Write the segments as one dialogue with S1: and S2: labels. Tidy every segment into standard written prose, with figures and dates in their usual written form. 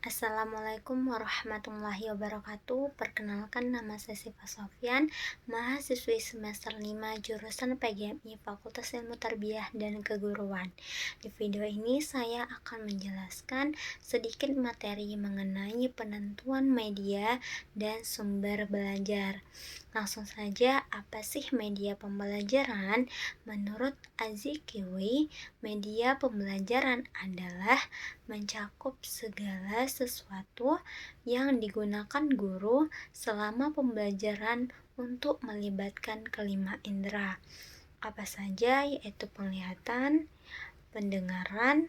S1: Assalamualaikum warahmatullahi wabarakatuh. Perkenalkan, nama saya Siva Sofyan, mahasiswi semester 5 jurusan PGMI Fakultas Ilmu Tarbiyah dan Keguruan. Di video ini saya akan menjelaskan sedikit materi mengenai penentuan media dan sumber belajar. Langsung saja, apa sih media pembelajaran? Menurut Azikiwe, media pembelajaran adalah mencakup segala sesuatu yang digunakan guru selama pembelajaran untuk melibatkan kelima indera. Apa saja? Yaitu penglihatan, pendengaran,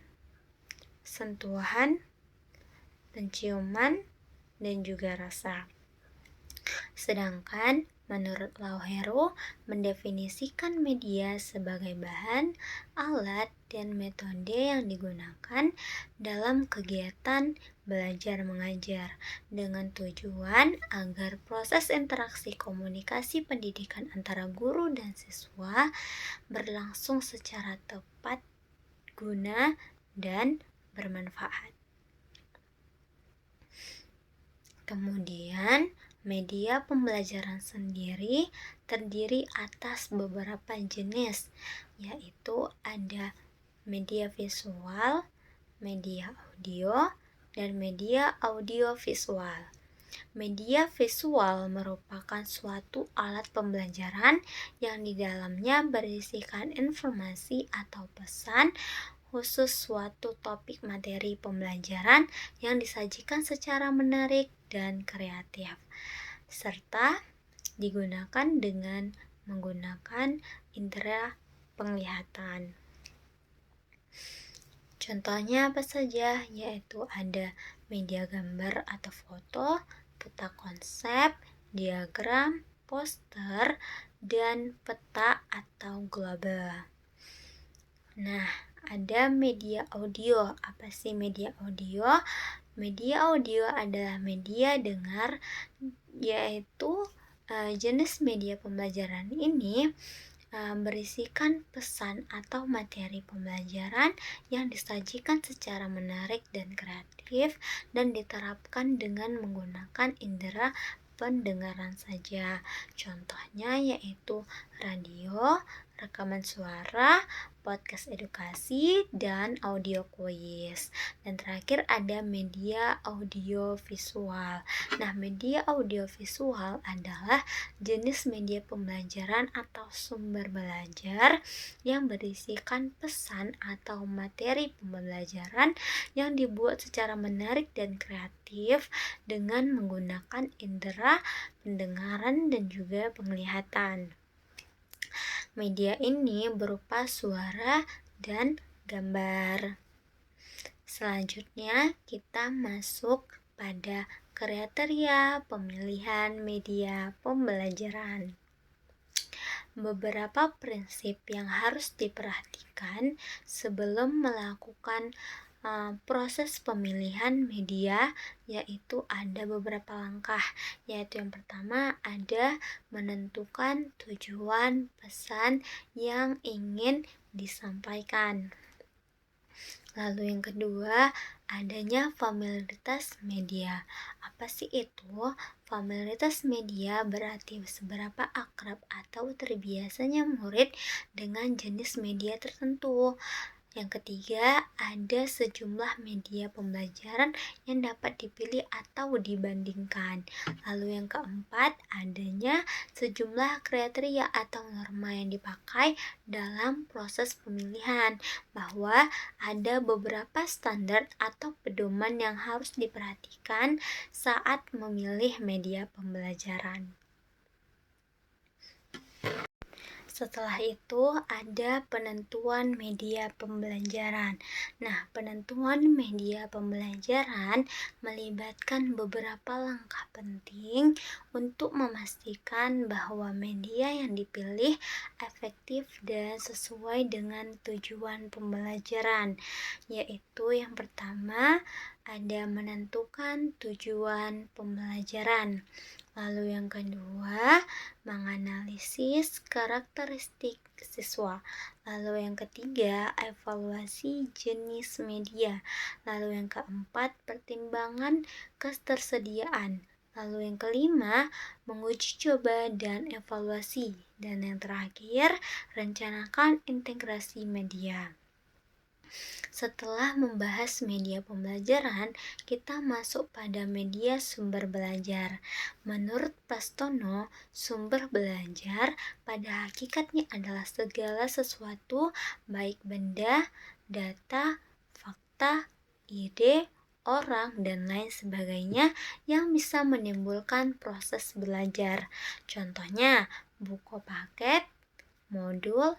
S1: sentuhan, penciuman, dan juga rasa. Sedangkan menurut Lauheru mendefinisikan media sebagai bahan, alat, dan metode yang digunakan dalam kegiatan belajar mengajar dengan tujuan agar proses interaksi komunikasi pendidikan antara guru dan siswa berlangsung secara tepat, guna, dan bermanfaat. Kemudian, media pembelajaran sendiri terdiri atas beberapa jenis, yaitu ada media visual, media audio, dan media audiovisual. Media visual merupakan suatu alat pembelajaran yang di dalamnya berisikan informasi atau pesan khusus suatu topik materi pembelajaran yang disajikan secara menarik dan kreatif, serta digunakan dengan menggunakan indera penglihatan. Contohnya apa saja? Yaitu ada media gambar atau foto, peta konsep, diagram, poster, dan peta atau global. Nah, ada media audio. Apa sih media audio? Media audio adalah media dengar, yaitu jenis media pembelajaran ini berisikan pesan atau materi pembelajaran yang disajikan secara menarik dan kreatif dan diterapkan dengan menggunakan indera pendengaran saja. Contohnya yaitu radio, rekaman suara, podcast edukasi, dan audio kuis. Dan terakhir ada media audio visual. Nah, media audio visual adalah jenis media pembelajaran atau sumber belajar yang berisikan pesan atau materi pembelajaran yang dibuat secara menarik dan kreatif dengan menggunakan indera pendengaran dan juga penglihatan. Media ini berupa suara dan gambar. Selanjutnya kita masuk pada kriteria pemilihan media pembelajaran. Beberapa prinsip yang harus diperhatikan sebelum melakukan proses pemilihan media, yaitu ada beberapa langkah, yaitu yang pertama ada menentukan tujuan pesan yang ingin disampaikan. Lalu yang kedua, adanya familiaritas media. Apa sih itu? Familiaritas media berarti seberapa akrab atau terbiasanya murid dengan jenis media tertentu. Yang ketiga, ada sejumlah media pembelajaran yang dapat dipilih atau dibandingkan. Lalu yang keempat, adanya sejumlah kriteria atau norma yang dipakai dalam proses pemilihan, bahwa ada beberapa standar atau pedoman yang harus diperhatikan saat memilih media pembelajaran. Setelah itu ada penentuan media pembelajaran. Nah, penentuan media pembelajaran melibatkan beberapa langkah penting untuk memastikan bahwa media yang dipilih efektif dan sesuai dengan tujuan pembelajaran, yaitu yang pertama ada menentukan tujuan pembelajaran. Lalu yang kedua, menganalisis karakteristik siswa. Lalu yang ketiga, evaluasi jenis media. Lalu yang keempat, pertimbangan ketersediaan. Lalu yang kelima, menguji coba dan evaluasi. Dan yang terakhir, rencanakan integrasi media. Setelah membahas media pembelajaran, kita masuk pada media sumber belajar. Menurut Prastono, sumber belajar pada hakikatnya adalah segala sesuatu, baik benda, data, fakta, ide, orang, dan lain sebagainya yang bisa menimbulkan proses belajar. Contohnya, buku paket, modul,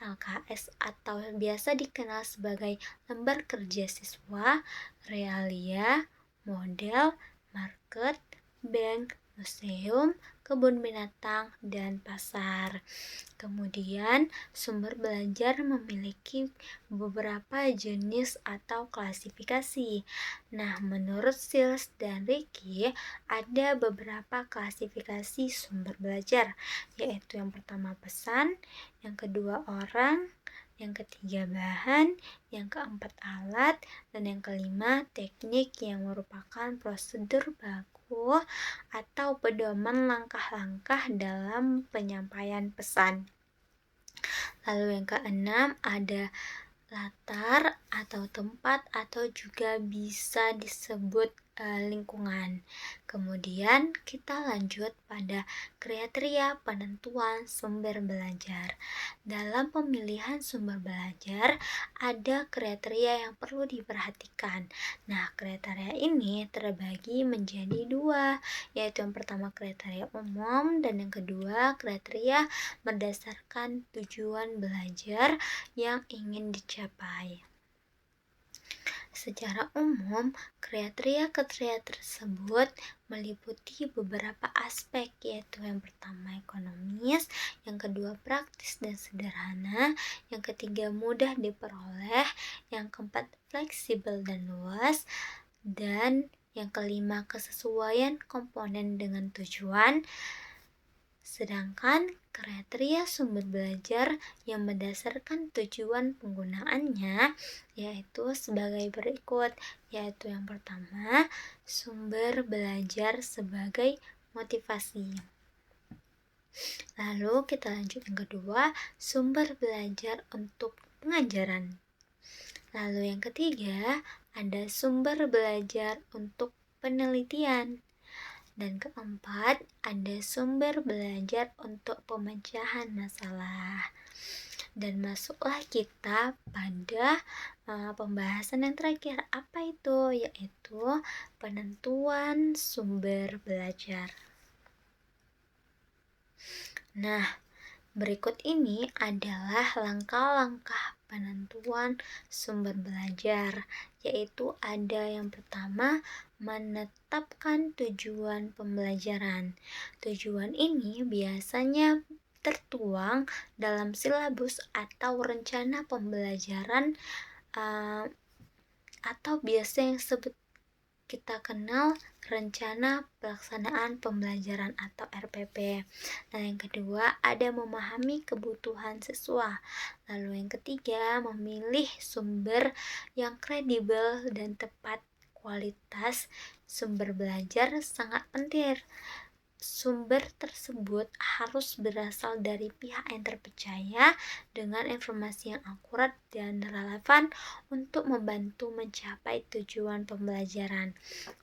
S1: LKS atau biasa dikenal sebagai lembar kerja siswa, realia, model, market, bank, museum, kebun binatang, dan pasar. Kemudian, sumber belajar memiliki beberapa jenis atau klasifikasi. Nah, menurut Sils dan Ricky, ada beberapa klasifikasi sumber belajar, yaitu yang pertama pesan, yang kedua orang, yang ketiga bahan, yang keempat alat, dan yang kelima teknik yang merupakan prosedur baku atau pedoman langkah-langkah dalam penyampaian pesan. Lalu yang keenam ada latar atau tempat atau juga bisa disebut lingkungan. Kemudian kita lanjut pada kriteria penentuan sumber belajar. Dalam pemilihan sumber belajar ada kriteria yang perlu diperhatikan. Nah, kriteria ini terbagi menjadi dua, yaitu yang pertama kriteria umum dan yang kedua kriteria berdasarkan tujuan belajar yang ingin dicapai. Secara umum, kriteria-kriteria tersebut meliputi beberapa aspek, yaitu yang pertama ekonomis, yang kedua praktis dan sederhana, yang ketiga mudah diperoleh, yang keempat fleksibel dan luas, dan yang kelima kesesuaian komponen dengan tujuan. Sedangkan kriteria sumber belajar yang berdasarkan tujuan penggunaannya yaitu sebagai berikut, yaitu yang pertama, sumber belajar sebagai motivasi. Lalu kita lanjut yang kedua, sumber belajar untuk pengajaran. Lalu yang ketiga, ada sumber belajar untuk penelitian. Dan keempat, ada sumber belajar untuk pemecahan masalah. Dan masuklah kita pada pembahasan yang terakhir. Apa itu? Yaitu penentuan sumber belajar. Nah, berikut ini adalah langkah-langkah penentuan sumber belajar, yaitu ada yang pertama, menetapkan tujuan pembelajaran. Tujuan ini biasanya tertuang dalam silabus atau rencana pembelajaran atau biasa yang kita kenal rencana pelaksanaan pembelajaran atau RPP. Nah, yang kedua ada memahami kebutuhan siswa. Lalu yang ketiga memilih sumber yang kredibel dan tepat. Kualitas sumber belajar sangat penting. Sumber tersebut harus berasal dari pihak yang terpercaya dengan informasi yang akurat dan relevan untuk membantu mencapai tujuan pembelajaran.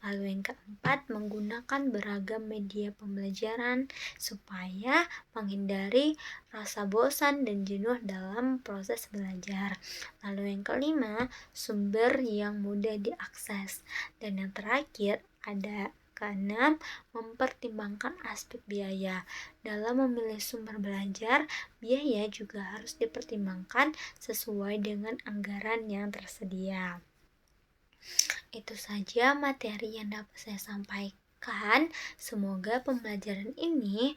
S1: Lalu yang keempat, menggunakan beragam media pembelajaran supaya menghindari rasa bosan dan jenuh dalam proses belajar. Lalu yang kelima, sumber yang mudah diakses. Dan yang terakhir ada keenam, mempertimbangkan aspek biaya. Dalam memilih sumber belajar, biaya juga harus dipertimbangkan sesuai dengan anggaran yang tersedia. Itu saja materi yang dapat saya sampaikan. Semoga pembelajaran ini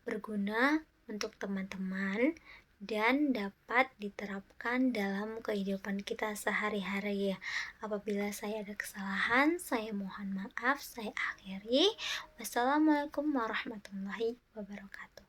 S1: berguna untuk teman-teman dan dapat diterapkan dalam kehidupan kita sehari-hari. Apabila saya ada kesalahan, saya mohon maaf, saya akhiri. Wassalamualaikum warahmatullahi wabarakatuh.